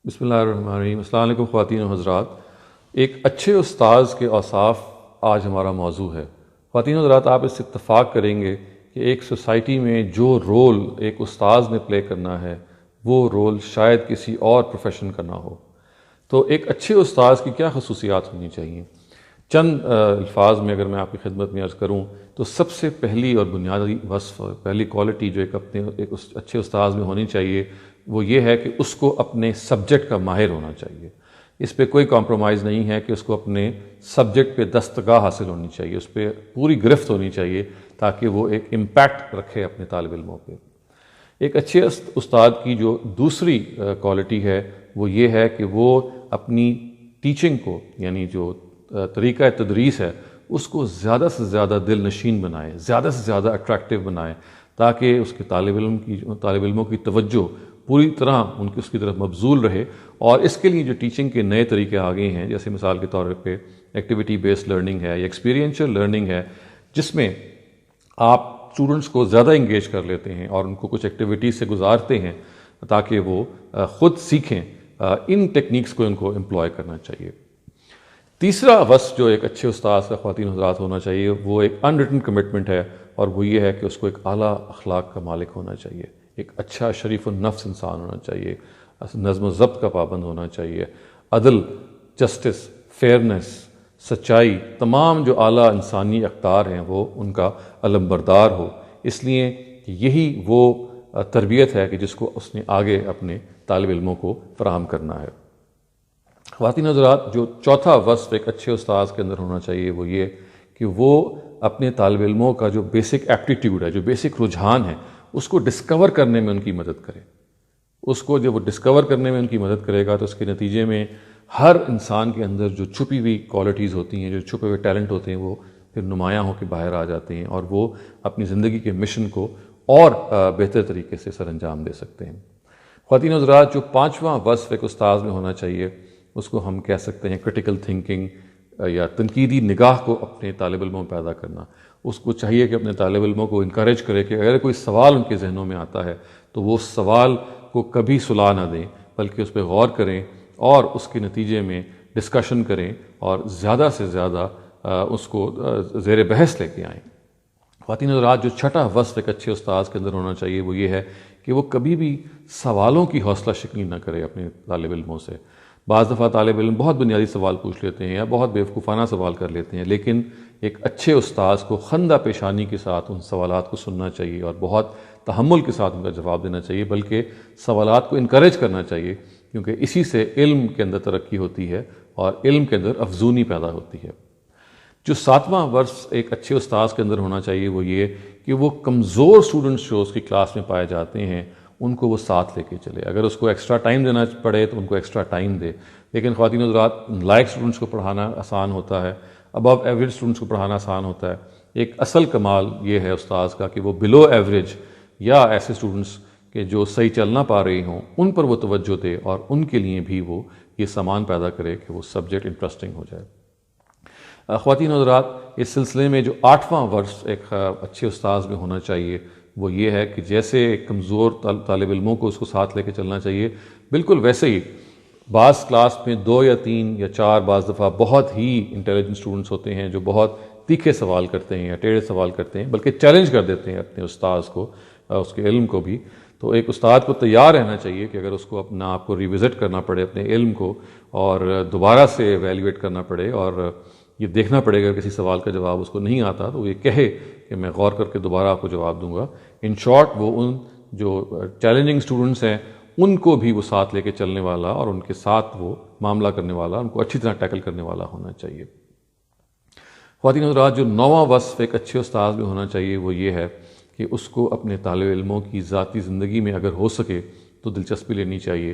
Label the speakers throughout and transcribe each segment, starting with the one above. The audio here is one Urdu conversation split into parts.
Speaker 1: بسم اللہ الرحمن الرحیم۔ السلام علیکم خواتین و حضرات۔ ایک اچھے استاذ کے اوصاف آج ہمارا موضوع ہے۔ خواتین و حضرات، آپ اس سے اتفاق کریں گے کہ ایک سوسائٹی میں جو رول ایک استاذ نے پلے کرنا ہے وہ رول شاید کسی اور پروفیشن کا نہ ہو۔ تو ایک اچھے استاذ کی کیا خصوصیات ہونی چاہیے؟ چند الفاظ میں اگر میں آپ کی خدمت میں عرض کروں تو سب سے پہلی اور بنیادی وصف، پہلی کوالٹی جو ایک اچھے استاذ میں ہونی چاہیے وہ یہ ہے کہ اس کو اپنے سبجیکٹ کا ماہر ہونا چاہیے۔ اس پہ کوئی کمپرومائز نہیں ہے کہ اس کو اپنے سبجیکٹ پہ دستگاہ حاصل ہونی چاہیے، اس پہ پوری گرفت ہونی چاہیے تاکہ وہ ایک امپیکٹ رکھے اپنے طالب علموں پہ۔ ایک اچھے استاد کی جو دوسری کوالٹی ہے وہ یہ ہے کہ وہ اپنی ٹیچنگ کو، یعنی جو طریقہ تدریس ہے، اس کو زیادہ سے زیادہ دل نشین بنائے، زیادہ سے زیادہ اٹریکٹیو بنائے، تاکہ اس کے طالب علموں کی توجہ پوری طرح اس کی طرف مبذول رہے۔ اور اس کے لیے جو ٹیچنگ کے نئے طریقے آگے ہیں، جیسے مثال کے طور پہ ایکٹیویٹی بیسڈ لرننگ ہے یا ایکسپیرینشل لرننگ ہے، جس میں آپ اسٹوڈنٹس کو زیادہ انگیج کر لیتے ہیں اور ان کو کچھ ایکٹیویٹیز سے گزارتے ہیں تاکہ وہ خود سیکھیں۔ ان ٹیکنیکس کو ان کو امپلوائے کرنا چاہیے۔ تیسرا وصف جو ایک اچھے استاذ کا خواتین حضرات ہونا چاہیے وہ ایک ان ریٹن کمٹمنٹ ہے، اور وہ یہ ہے کہ اس کو ایک اعلیٰ اخلاق کا مالک ہونا چاہیے، ایک اچھا شریف النفس انسان ہونا چاہیے، نظم و ضبط کا پابند ہونا چاہیے، عدل، جسٹس، فیئرنس، سچائی، تمام جو اعلیٰ انسانی اقدار ہیں وہ ان کا علمبردار ہو۔ اس لیے کہ یہی وہ تربیت ہے کہ جس کو اس نے آگے اپنے طالب علموں کو فراہم کرنا ہے۔ خواتین حضرات، جو چوتھا وصف ایک اچھے استاذ کے اندر ہونا چاہیے وہ یہ کہ وہ اپنے طالب علموں کا جو بیسک ایپٹیٹیوڈ ہے، جو بیسک رجحان ہے، اس کو ڈسکور کرنے میں ان کی مدد کرے۔ اس کو جب وہ ڈسکور کرنے میں ان کی مدد کرے گا تو اس کے نتیجے میں ہر انسان کے اندر جو چھپی ہوئی کوالٹیز ہوتی ہیں، جو چھپے ہوئے ٹیلنٹ ہوتے ہیں، وہ پھر نمایاں ہو کے باہر آ جاتے ہیں اور وہ اپنی زندگی کے مشن کو اور بہتر طریقے سے سر انجام دے سکتے ہیں۔ خواتین حضرات، جو پانچواں وصف ایک استاذ میں ہونا چاہیے اس کو ہم کہہ سکتے ہیں کرٹیکل تھنکنگ یا تنقیدی نگاہ کو اپنے طالب علموں میں پیدا کرنا۔ اس کو چاہیے کہ اپنے طالب علموں کو انکریج کرے کہ اگر کوئی سوال ان کے ذہنوں میں آتا ہے تو وہ اس سوال کو کبھی سلا نہ دیں، بلکہ اس پہ غور کریں اور اس کے نتیجے میں ڈسکشن کریں اور زیادہ سے زیادہ اس کو زیر بحث لے کے آئیں۔ خواتین حضرات، جو چھٹا وصف ایک اچھے استاذ کے اندر ہونا چاہیے وہ یہ ہے کہ وہ کبھی بھی سوالوں کی حوصلہ شکنی نہ کرے اپنے طالب علموں سے۔ بعض دفعہ طالب علم بہت بنیادی سوال پوچھ لیتے ہیں یا بہت بیوقوفانہ سوال کر لیتے ہیں، لیکن ایک اچھے استاذ کو خندہ پیشانی کے ساتھ ان سوالات کو سننا چاہیے اور بہت تحمل کے ساتھ ان کا جواب دینا چاہیے، بلکہ سوالات کو انکریج کرنا چاہیے، کیونکہ اسی سے علم کے اندر ترقی ہوتی ہے اور علم کے اندر افزونی پیدا ہوتی ہے۔ جو ساتواں وصف ایک اچھے استاذ کے اندر ہونا چاہیے وہ یہ کہ وہ کمزور اسٹوڈنٹس جو اس کی کلاس میں پائے جاتے ہیں ان کو وہ ساتھ لے کے چلے۔ اگر اس کو ایکسٹرا ٹائم دینا پڑے تو ان کو ایکسٹرا ٹائم دے، لیکن خواتین حضرات، لائق اسٹوڈنٹس کو پڑھانا آسان ہوتا ہے، ابو ایوریج اسٹوڈنٹس کو پڑھانا آسان ہوتا ہے۔ ایک اصل کمال یہ ہے استاذ کا کہ وہ بلو ایوریج یا ایسے اسٹوڈنٹس کہ جو صحیح چل نہ پا رہی ہوں ان پر وہ توجہ دے اور ان کے لیے بھی وہ یہ سامان پیدا کرے کہ وہ سبجیکٹ انٹرسٹنگ ہو جائے۔ خواتین حضرات، اس سلسلے میں جو آٹھواں وصف ایک اچھے استاذ میں ہونا چاہیے وہ یہ ہے کہ جیسے ایک کمزور طالب علموں کو اس کو ساتھ لے کے چلنا چاہیے، بالکل ویسے ہی بعض کلاس میں 2 یا 3 یا 4 بعض دفعہ بہت ہی انٹیلیجنٹ اسٹوڈنٹس ہوتے ہیں جو بہت تیکھے سوال کرتے ہیں یا ٹیڑھے سوال کرتے ہیں، بلکہ چیلنج کر دیتے ہیں اپنے استاذ کو، اس کے علم کو بھی۔ تو ایک استاد کو تیار رہنا چاہیے کہ اگر اس کو اپنا آپ کو ریوزٹ کرنا پڑے اپنے علم کو اور دوبارہ سے ایویلیویٹ کرنا پڑے اور یہ دیکھنا پڑے گا کسی سوال کا جواب اس کو نہیں آتا تو یہ کہے کہ میں غور کر کے دوبارہ آپ کو جواب دوں گا۔ ان شارٹ، وہ ان جو چیلنجنگ اسٹوڈنٹس ہیں ان کو بھی وہ ساتھ لے کے چلنے والا اور ان کے ساتھ وہ معاملہ کرنے والا، ان کو اچھی طرح ٹیکل کرنے والا ہونا چاہیے۔ خواتین حضرات، جو 9واں وصف ایک اچھے استاذ میں ہونا چاہیے وہ یہ ہے کہ اس کو اپنے طالب علموں کی ذاتی زندگی میں اگر ہو سکے تو دلچسپی لینی چاہیے۔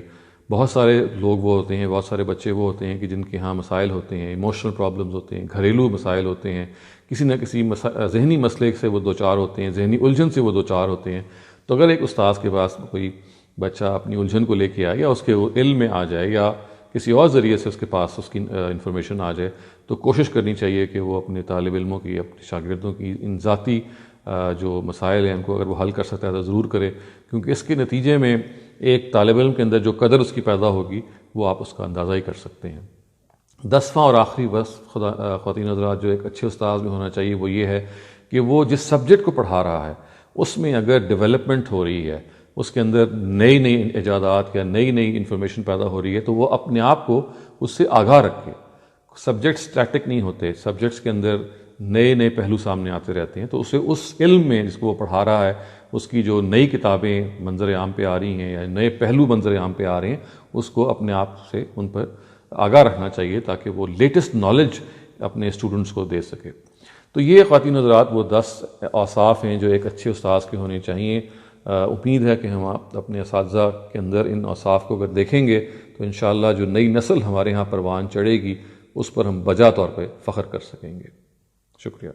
Speaker 1: بہت سارے لوگ وہ ہوتے ہیں، بہت سارے بچے وہ ہوتے ہیں کہ جن کے ہاں مسائل ہوتے ہیں، ایموشنل پرابلمز ہوتے ہیں، گھریلو مسائل ہوتے ہیں، کسی نہ کسی ذہنی مسئلے سے وہ دوچار ہوتے ہیں، ذہنی الجھن سے وہ دوچار ہوتے ہیں۔ تو اگر ایک استاذ کے پاس کوئی بچہ اپنی الجھن کو لے کے آئے یا اس کے علم میں آ جائے یا کسی اور ذریعے سے اس کے پاس اس کی انفارمیشن آ جائے تو کوشش کرنی چاہیے کہ وہ اپنے طالب علموں کی، اپنے شاگردوں کی ان ذاتی جو مسائل ہیں ان کو اگر وہ حل کر سکتا ہے تو ضرور کرے، کیونکہ اس کے نتیجے میں ایک طالب علم کے اندر جو قدر اس کی پیدا ہوگی وہ آپ اس کا اندازہ ہی کر سکتے ہیں۔ 10واں اور آخری وصف خواتین حضرات جو ایک اچھے استاذ میں ہونا چاہیے وہ یہ ہے کہ وہ جس سبجیکٹ کو پڑھا رہا ہے اس میں اگر ڈیولپمنٹ ہو رہی ہے، اس کے اندر نئی نئی ایجادات یا نئی نئی انفارمیشن پیدا ہو رہی ہے، تو وہ اپنے آپ کو اس سے آگاہ رکھے۔ سبجیکٹ اسٹیٹک نہیں ہوتے، سبجیکٹس کے اندر نئے نئے پہلو سامنے آتے رہتے ہیں، تو اسے اس علم میں جس کو وہ پڑھا رہا ہے اس کی جو نئی کتابیں منظر عام پہ آ رہی ہیں یا نئے پہلو منظر عام پہ آ رہے ہیں اس کو اپنے آپ سے ان پر آگاہ رکھنا چاہیے تاکہ وہ لیٹسٹ نالج اپنے اسٹوڈنٹس کو دے سکے۔ تو یہ خواتین حضرات وہ 10 اوصاف ہیں جو ایک اچھے استاذ کے ہونے چاہیے۔ امید ہے کہ ہم اپنے اساتذہ کے اندر ان اوصاف کو اگر دیکھیں گے تو انشاءاللہ جو نئی نسل ہمارے ہاں پروان چڑھے گی اس پر ہم بجا طور پہ فخر کر سکیں گے۔ شکریہ۔